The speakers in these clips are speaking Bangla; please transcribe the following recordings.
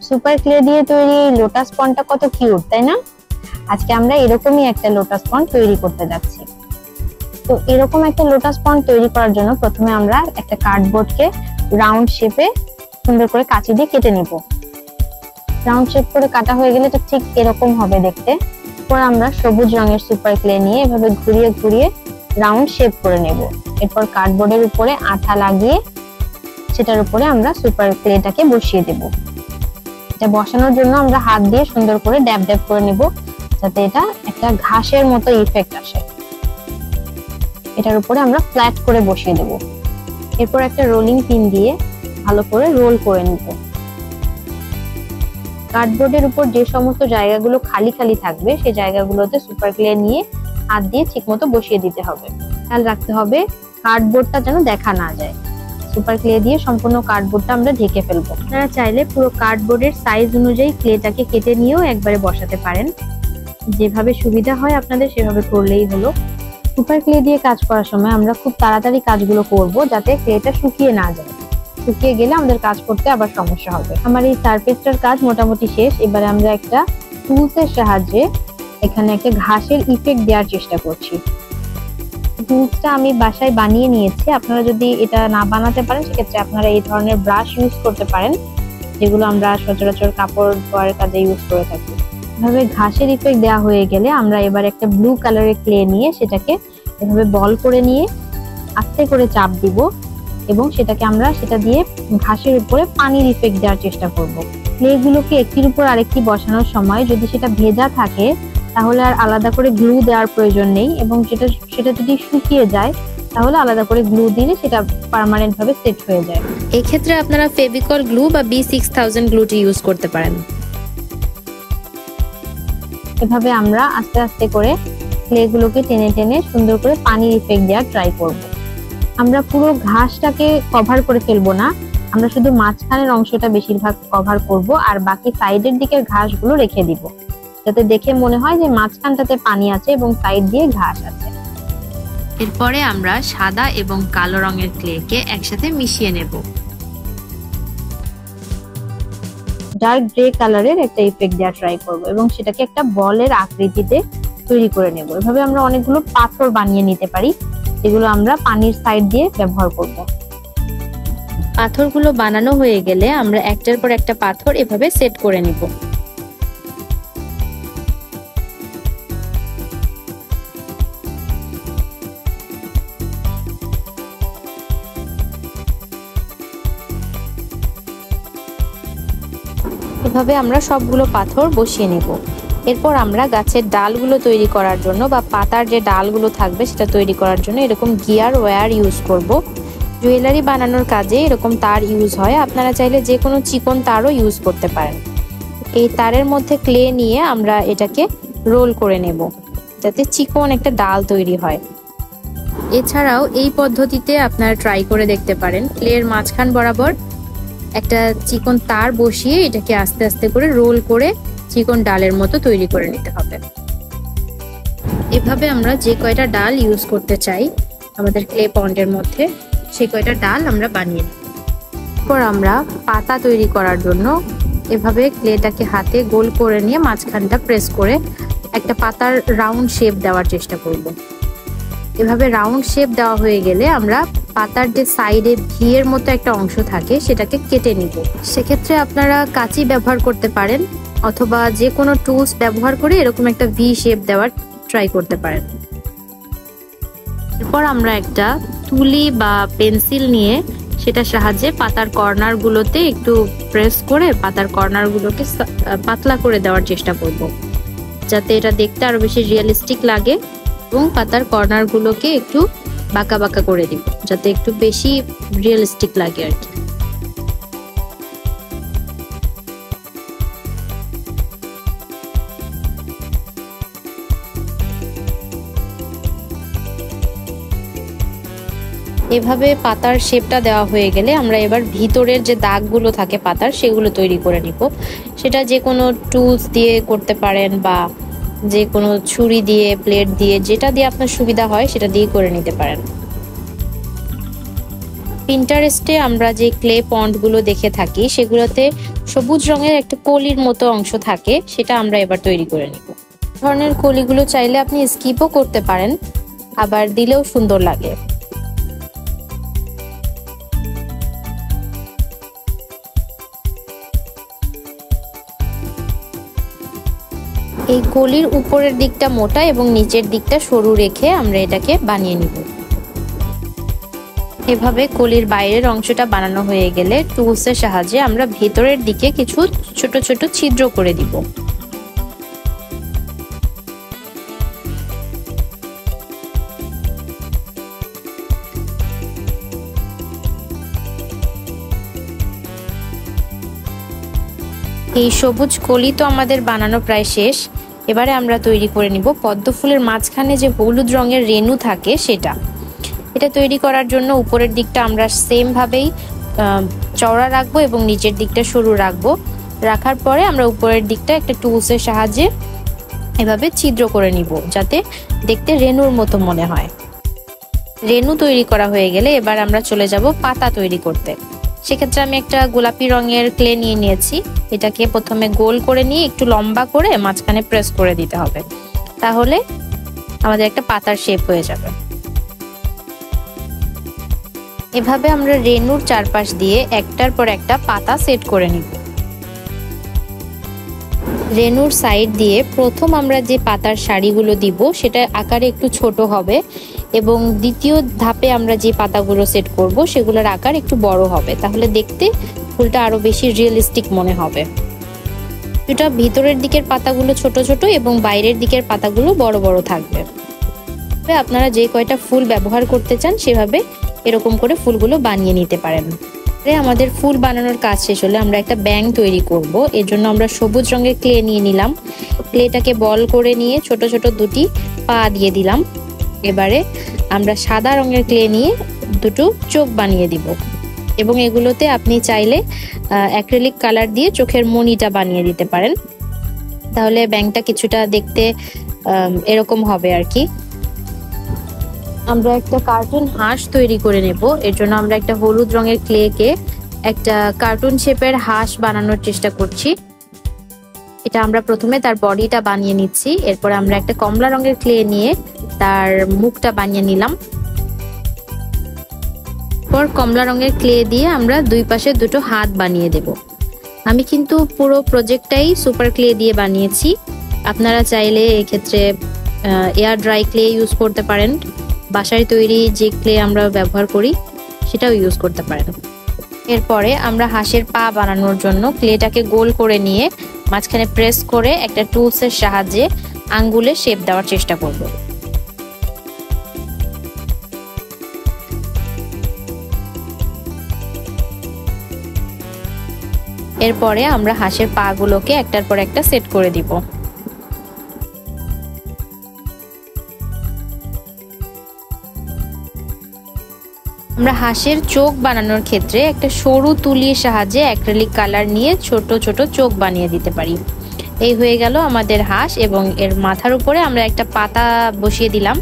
সুপার ক্লে দিয়ে তৈরি লোটাস পন্ডটা কত কিউট, তাই না? আজকে আমরা এরকমই একটা লোটাস পন্ড তৈরি করতে যাচ্ছি। তো এরকম একটা লোটাস পন্ড তৈরি করার জন্য প্রথমে আমরা একটা কার্ডবোর্ডকে রাউন্ড শেপে সুন্দর করে কাঁচি দিয়ে কেটে নিব। রাউন্ড শেপ করে কাটা হয়ে গেলে এটা ঠিক এরকম হবে দেখতে। এরপর আমরা সবুজ রঙের সুপার ক্লে নিয়ে এভাবে ঘুরিয়ে ঘুরিয়ে রাউন্ড শেপ করে নেব। এরপর কার্ডবোর্ডের উপরে আঠা লাগিয়ে সেটার উপরে আমরা সুপার ক্লেটাকে বসিয়ে দেব। এটা বসানোর জন্য আমরা হাত দিয়ে সুন্দর করে ড্যাব ড্যাব করে নেব, যাতে এটা একটা ঘাসের মতো ইফেক্ট আসে। এটার উপরে আমরা ফ্ল্যাট করে বসিয়ে দেব। এরপর একটা রোলিং পিন দিয়ে ভালো করে রোল করে নিব। কার্ডবোর্ডের উপর যে সমস্ত জায়গাগুলো খালি খালি থাকবে সেই জায়গাগুলোতে সুপার ক্লে নিয়ে হাত দিয়ে ঠিকমতো বসিয়ে দিতে হবে। খেয়াল রাখতে হবে কার্ডবোর্ডটা যেন দেখা না যায়। সুপার ক্লে দিয়ে সম্পূর্ণ কার্ডবোর্ডটা আমরা ঢেকে ফেলবো। আপনারা চাইলে পুরো কার্ডবোর্ডের সাইজ অনুযায়ী ক্লেটাকে কেটে নিয়েও একবারে বসাতে পারেন। যেভাবে সুবিধা হয় আপনাদের সেভাবে করলেই হলো। সুপার ক্লে দিয়ে কাজ করার সময় আমরা খুব তাড়াতাড়ি কাজগুলো করব, যাতে ক্লেটা শুকিয়ে না যায়। শুকিয়ে গেলে আমাদের কাজ করতে আবার সমস্যা হবে। আমার এই সারফেসটার কাজ মোটামুটি শেষ। এবারে আমরা একটা টুলসের সাহায্যে এখানে একটা ঘাসের ইফেক্ট দেওয়ার চেষ্টা করছি। টুলসটা আমি বাসায় বানিয়ে নিয়েছি। আপনারা যদি এটা না বানাতে পারেন সেক্ষেত্রে আপনারা এই ধরনের ব্রাশ ইউজ করতে পারেন, যেগুলো আমরা সচরাচর কাপড় ধোয়ার কাজে ইউজ করে থাকি। এভাবে ঘাসের ইফেক্ট দেওয়া হয়ে গেলে আমরা এবার একটা ব্লু কালারের ক্লে নিয়ে সেটাকে এভাবে বল করে নিয়ে আস্তে করে চাপ দিব এবং সেটা দিয়ে ঘাসের উপরে পানির ইফেক্ট দেওয়ার চেষ্টা করব। ক্লেগুলোকে একটির উপর আরেকটি বসানোর সময় যদি সেটা ভেজা থাকে তাহলে আর আলাদা করে গ্লু দেওয়ার প্রয়োজন নেই, এবং সেটা যদি শুকিয়ে যায় তাহলে আলাদা করে গ্লু দিলে সেটা পার্মানেন্ট ভাবে সেট হয়ে যায়। এই ক্ষেত্রে আপনারা ফেভিকল গ্লু বা B6000 গ্লুটি ইউজ করতে পারেন। এভাবে আমরা আস্তে আস্তে করে ক্লেগুলোকে টেনে টেনে সুন্দর করে পানির ইফেক্ট দেওয়ার ট্রাই করব। আমরা পুরো ঘাসটাকে কভার করে ফেলবো না, আমরা শুধু মাঝখানের অংশটা বেশিরভাগ কভার করব আর বাকি সাইডের দিকের ঘাসগুলো রেখে দিব, যাতে দেখে মনে হয় যে মাঝখানটাতে পানি আছে এবং সাইড দিয়ে ঘাস আছে। এরপরে আমরা সাদা এবং কালো রঙের ক্লেকে একসাথে মিশিয়ে নেব। ডার্ক গ্রে কালারের একটা ইফেক্ট দেওয়ার ট্রাই করব এবং সেটাকে একটা বলের আকৃতিতে তৈরি করে নেব। এভাবে আমরা অনেকগুলো পাথর বানিয়ে নিতে পারি, যেগুলো আমরা পানির সাইড দিয়ে ব্যবহার করব। পাথরগুলো বানানো হয়ে গেলে আমরা একটার পর একটা পাথর এভাবে সেট করে নিব। এভাবে আমরা সবগুলো পাথর বসিয়ে নেব। এরপর আমরা গাছের ডালগুলো তৈরি করার জন্য বা পাতার যে ডালগুলো থাকবে সেটা তৈরি করার জন্য এরকম গিয়ার ওয়্যার ইউজ করব। জুয়েলারি বানানোর কাজে এরকম তার ইউজ হয়, আপনারা চাইলে যে কোনো চিকন তারও ইউজ করতে পারেন। এই তারের মধ্যে ক্লে নিয়ে আমরা এটাকে রোল করে নেব, যাতে চিকন একটা ডাল তৈরি হয়। এছাড়াও এই পদ্ধতিতে আপনারা ট্রাই করে দেখতে পারেন। ক্লের মাঝখান বরাবর একটা চিকন তার বসিয়ে এটাকে আস্তে আস্তে করে রোল করে চিকন ডালের মতো তৈরি করে নিতে হবে। এভাবে আমরা যে কয়টা ডাল ইউজ করতে চাই আমাদের ক্লে পন্ডের মধ্যে সেই কয়টা ডাল আমরা বানিয়ে নিই। এরপর আমরা পাতা তৈরি করার জন্য এভাবে ক্লেটাকে হাতে গোল করে নিয়ে মাঝখানটা প্রেস করে একটা পাতার রাউন্ড শেপ দেওয়ার চেষ্টা করব। এভাবে রাউন্ড শেপ দেওয়া হয়ে গেলে আমরা পাতার যে সাইডে ভি এর মতো একটা অংশ থাকে সেটাকে কেটে নিব। সেক্ষেত্রে আপনারা কাঁচি ব্যবহার করতে পারেন অথবা যে কোনো টুলস ব্যবহার করে এরকম একটা ভি শেপ দেওয়ার ট্রাই করতে পারেন। এরপর আমরা একটা তুলি বা পেন্সিল নিয়ে সেটার সাহায্যে পাতার কর্নারগুলোতে একটু প্রেস করে পাতার কর্নারগুলোকে পাতলা করে দেওয়ার চেষ্টা করব, যাতে এটা দেখতে আরো বেশি রিয়েলিস্টিক লাগে, এবং পাতার কর্নারগুলোকে একটু বাঁকা বাঁকা করে দিব যাতে একটু বেশি রিয়েলিস্টিক লাগে আর কি। এভাবে পাতার শেপটা দেওয়া হয়ে গেলে আমরা এবার ভিতরের যে দাগগুলো থাকে পাতার সেগুলো তৈরি করে নিব। সেটা যে কোনো টুলস দিয়ে করতে পারেন বা যে কোনো ছুরি দিয়ে, ব্লেড দিয়ে, যেটা দিয়ে আপনার সুবিধা হয় সেটা দিয়ে করে নিতে পারেন। পিন্টারেস্টে আমরা যে ক্লে পন্ডগুলো দেখে থাকি সেগুলোতে সবুজ রঙের একটা কলির মতো অংশ থাকে, সেটা আমরা এবার তৈরি করে নিব। ধরনের কলিগুলো চাইলে আপনি স্কিপও করতে পারেন, আবার দিলেও সুন্দর লাগে। এই কলির উপরের দিকটা মোটা এবং নিচের দিকটা সরু রেখে আমরা এটাকে বানিয়ে নিব। এভাবে কলির বাইরের অংশটা বানানো হয়ে গেলে টুলসের সাহায্যে আমরা ভেতরের দিকে কিছু ছোট ছোট ছিদ্র করে দিব। এই সবুজ কলি তো আমাদের বানানো প্রায় শেষ। এবারে আমরা তৈরি করে নিব পদ্ম ফুলের মাঝখানে যে হলুদ রঙের রেণু থাকে সেটা। এটা তৈরি করার জন্য উপরের দিকটা আমরা সেম ভাবেই চওড়া রাখবো এবং নিচের দিকটা সরু রাখবো। রাখার পরে আমরা উপরের দিকটা একটা টুলসের সাহায্যে এভাবে ছিদ্র করে নিব, যাতে দেখতে রেণুর মতো মনে হয়। রেণু তৈরি করা হয়ে গেলে এবার আমরা চলে যাব পাতা তৈরি করতে। সেক্ষেত্রে আমি একটা গোলাপি রঙের ক্লে নিয়ে নিয়েছি। এটাকে প্রথমে গোল করে নিয়ে একটু লম্বা করে মাঝখানে প্রেস করে দিতে হবে, তাহলে আমাদের একটা পাতার শেপ হয়ে যাবে। এভাবে আমরা রেণুর চারপাশ দিয়ে একটার পর একটা পাতা সেট করে নিব। রেণুর সাইড দিয়ে প্রথম আমরা যে পাতার সারিগুলো দিব সেটা আকারে একটু ছোট হবে এবং দ্বিতীয় ধাপে আমরা যে পাতাগুলো সেট করব সেগুলোর আকার একটু বড় হবে, তাহলে দেখতে ফুলটা আরো বেশি রিয়েলিস্টিক মনে হবে। এটা ভিতরের দিকের পাতাগুলো ছোট ছোট এবং বাইরের দিকের পাতাগুলো বড় বড় থাকবে। আপনারা যে কয়টা ফুল ব্যবহার করতে চান সেভাবে এরকম করে ফুলগুলো বানিয়ে নিতে পারেন। আমাদের ফুল বানানোর কাজ শেষ হলে আমরা একটা ব্যাং তৈরি করব। এর জন্য আমরা সবুজ রঙের ক্লে নিয়ে নিলাম। ক্লেটাকে বল করে নিয়ে ছোট ছোট দুটি পা দিয়ে দিলাম। এবারে আমরা সাদা রঙের ক্লে নিয়ে দুটো চোখ বানিয়ে দিব এবং এগুলোতে আপনি চাইলে অ্যাক্রিলিক কালার দিয়ে চোখের মণিটা বানিয়ে দিতে পারেন, তাহলে ব্যাংটা কিছুটা দেখতে এরকম হবে আর কি। আমরা একটা কার্টুন হাঁস তৈরি করে নেব। এর জন্য আমরা একটা হলুদ রঙের ক্লেকে একটা কার্টুন শেপের হাঁস বানানোর চেষ্টা করছি। এটা আমরা প্রথমে তার বডিটা বানিয়ে নিচ্ছি। এরপর আমরা একটা কমলা রঙের ক্লে নিয়ে তার মুখটা বানিয়ে নিলাম। পর কমলা রঙের ক্লে দিয়ে আমরা দুই পাশে দুটো হাত বানিয়ে দেব। আমি কিন্তু পুরো প্রজেক্টটাই সুপার ক্লে দিয়ে বানিয়েছি। আপনারা চাইলে এক্ষেত্রে এয়ার ড্রাই ক্লে ইউজ করতে পারেন, বাসায় তৈরি যে ক্লে আমরা ব্যবহার করি সেটাও ইউজ করতে পারেন। এরপরে আমরা হাঁসের পা বানানোর জন্য ক্লেটাকে গোল করে নিয়ে মাঝখানে প্রেস করে একটা টুলসের সাহায্যে আঙ্গুলে শেপ দেওয়ার চেষ্টা করব। এরপরে আমরা হাঁসের পা গুলোকে একটার পর একটা সেট করে দিব। আমরা হাঁসের চোখ বানানোর ক্ষেত্রে একটা সরু তুলির সাহায্যে অ্যাক্রিলিক কালার নিয়ে ছোট ছোট চোখ বানিয়ে দিতে পারি। এই হয়ে গেল আমাদের হাঁস এবং এর মাথার উপরে আমরা একটা পাতা বসিয়ে দিলাম,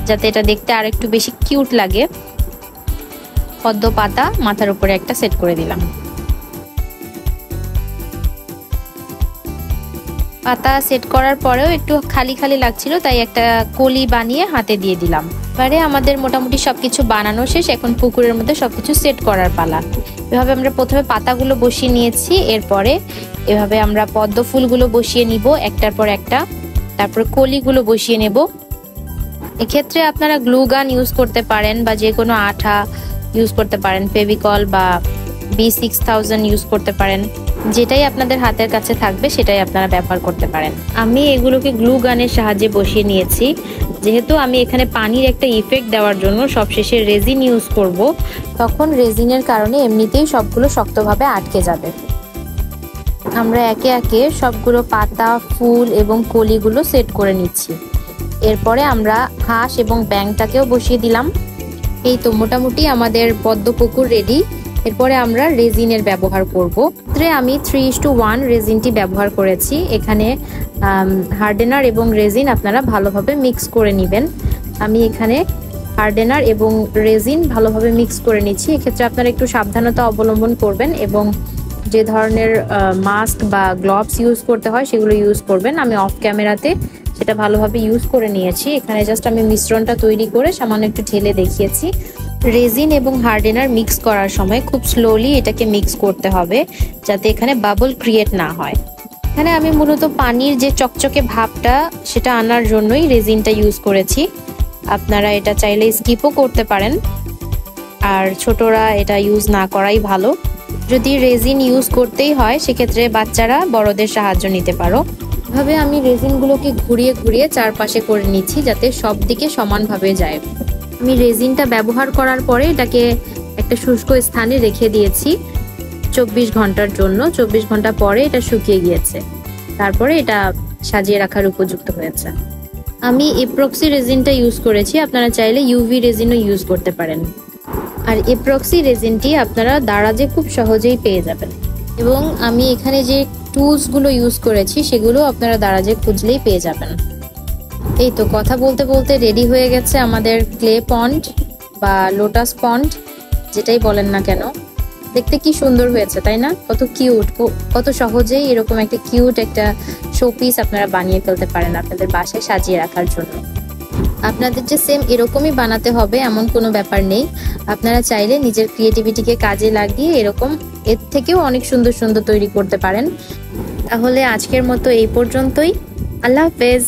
যাতে এটা দেখতে আর একটু বেশি কিউট লাগে। পদ্ম পাতা মাথার উপরে একটা সেট করে দিলাম। পাতা সেট করার পরেও একটু খালি খালি লাগছিল, তাই একটা কলি বানিয়ে হাতে দিয়ে দিলাম। এবারে আমাদের মোটামুটি সবকিছু বানানো শেষ। এখন পুকুরের মধ্যে সবকিছু সেট করার পালা। এভাবে আমরা প্রথমে পাতাগুলো বসিয়ে নিয়েছি। এরপরে এভাবে আমরা পদ্ম ফুলগুলো বসিয়ে নিব একটার পর একটা, তারপর কলিগুলো বসিয়ে নেব। এক্ষেত্রে আপনারা গ্লু গান ইউজ করতে পারেন বা যে কোনো আঠা ইউজ করতে পারেন, ফেভিকল বা B6000 ইউজ করতে পারেন। যেটাই আপনাদের হাতের কাছে থাকবে সেটাই আপনারা ব্যবহার করতে পারেন। আমি এগুলোকে গ্লু গানের সাহায্যে বসিয়ে নিয়েছি। যেহেতু আমি এখানে পানির একটা ইফেক্ট দেওয়ার জন্য সবশেষে রেজিন ইউজ করব, তখন রেজিনের কারণে এমনিতেই সবগুলো শক্তভাবে আটকে যাবে। আমরা একে একে সবগুলো পাতা, ফুল এবং কলিগুলো সেট করে নিচ্ছি। এরপরে আমরা হাঁস এবং ব্যাংটাকেও বসিয়ে দিলাম। এই তো মোটামুটি আমাদের পদ্ম পুকুর রেডি। এরপরে আমরা রেজিনের ব্যবহার করব। আমি 3:1 রেজিনটি ব্যবহার করেছি। এখানে হার্ডেনার এবং রেজিন আপনারা ভালোভাবে মিক্স করে নেবেন। আমি এখানে হার্ডেনার এবং রেজিন ভালোভাবে মিক্স করে নিচ্ছি। এক্ষেত্রে আপনারা একটু সাবধানতা অবলম্বন করবেন এবং যে ধরনের মাস্ক বা গ্লোভস ইউজ করতে হয় সেগুলো ইউজ করবেন। আমি অফ ক্যামেরাতে সেটা ভালোভাবে ইউজ করে নিয়েছি। এখানে জাস্ট আমি মিশ্রণটা তৈরি করে সামান্য একটু ঢেলে দেখিয়েছি। রেজিন এবং হার্ডেনার মিক্স করার সময় খুব স্লোলি এটাকে মিক্স করতে হবে যাতে এখানে বাবল ক্রিয়েট না হয়। এখানে আমি মূলত পানির যে চকচকে ভাবটা সেটা আনার জন্যই রেজিনটা ইউজ করেছি। আপনারা এটা চাইলে স্কিপও করতে পারেন, আর ছোটরা এটা ইউজ না করাই ভালো। যদি রেজিন ইউজ করতেই হয় সেক্ষেত্রে বাচ্চারা বড়দের সাহায্য নিতে পারো। এভাবে আমি রেজিনগুলোকে ঘুরিয়ে ঘুরিয়ে চারপাশে করে নিচ্ছি যাতে সব দিকে সমানভাবে যায়। আমি রেজিনটা ব্যবহার করার পরে এটাকে একটা শুষ্ক স্থানে রেখে দিয়েছি 24 ঘন্টার জন্য। 24 ঘন্টা পরে এটা শুকিয়ে গিয়েছে, তারপরে এটা সাজিয়ে রাখার উপযুক্ত হয়েছে। আমি এপ্রক্সি রেজিনটা ইউজ করেছি, আপনারা চাইলে ইউভি রেজিনও ইউজ করতে পারেন। আর এপ্রক্সি রেজিনটি আপনারা দারাজে খুব সহজেই পেয়ে যাবেন, এবং আমি এখানে যে টুলসগুলো ইউজ করেছি সেগুলো আপনারা দারাজে খুঁজলেই পেয়ে যাবেন। এই তো কথা বলতে বলতে রেডি হয়ে গেছে আমাদের ক্লে পন্ড বা লোটাস পন্ড, যেটাই বলেন না কেন। দেখতে কি সুন্দর হয়েছে তাই না? কত কিউট, কত সহজেই এরকম একটা কিউট একটা শোপিস আপনারা বানিয়ে ফেলতে পারেন আপনাদের বাসায় সাজিয়ে রাখার জন্য। আপনাদের যে সেম এরকমই বানাতে হবে এমন কোনো ব্যাপার নেই। আপনারা চাইলে নিজের ক্রিয়েটিভিটিকে কাজে লাগিয়ে এরকম এর থেকেও অনেক সুন্দর সুন্দর তৈরি করতে পারেন। তাহলে আজকের মতো এই পর্যন্তই। আল্লাহ হাফেজ।